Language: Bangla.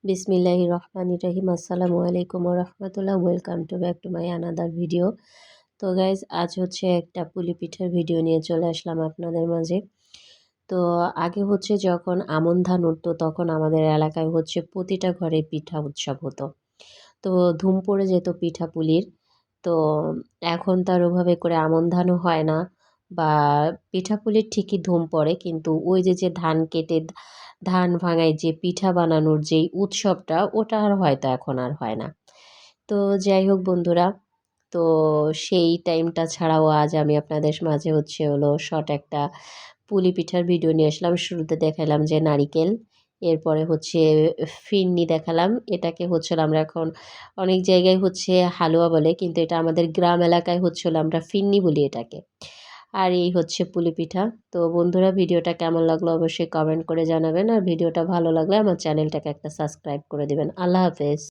বিসমিল্লাহির রহমানির রহিম। আসসালামু আলাইকুম ওয়া রাহমাতুল্লাহ। Welcome to back to my another video. তো গাইজ, আজ হচ্ছে একটা পুলি পিঠার ভিডিও নিয়ে চলে আসলাম আপনাদের মাঝে। তো আগে হচ্ছে যখন আমন ধান উঠতো তখন আমাদের এলাকায় হচ্ছে প্রতিটা ঘরে পিঠা উৎসব হতো। তো ধুম পড়ে যেত পিঠা পুলির। তো এখন তার ওভাবে করে আমন ধানও হয় না, বা পিঠাপুলির ঠিকই ধুম পড়ে, কিন্তু ওই যে ধান কেটে ধান ভাঙায় যে পিঠা বানানোর যেই উৎসবটা, ওটা আর হয়তো এখন আর হয় না। তো যাই হোক বন্ধুরা, তো সেই টাইমটা ছাড়াও আজ আমি আপনাদের মাঝে হচ্ছে হলো শর্ট একটা পুলি পিঠার ভিডিও নিয়ে আসলাম। শুরুতে দেখালাম যে নারিকেল, এরপরে হচ্ছে ফিরনি দেখালাম। এটাকে হচ্ছে আমরা এখন অনেক জায়গায় হচ্ছে হালুয়া বলে, কিন্তু এটা আমাদের গ্রাম এলাকায় হচ্ছে আমরা ফিরনি বলি এটাকে। আর এই হচ্ছে পুলি পিঠা। তো বন্ধুরা, ভিডিওটা কেমন লাগলো অবশ্যই কমেন্ট করে জানাবেন, আর ভিডিওটা ভালো লাগলে আমার চ্যানেলটাকে একটা সাবস্ক্রাইব করে দেবেন। আল্লাহ হাফেজ।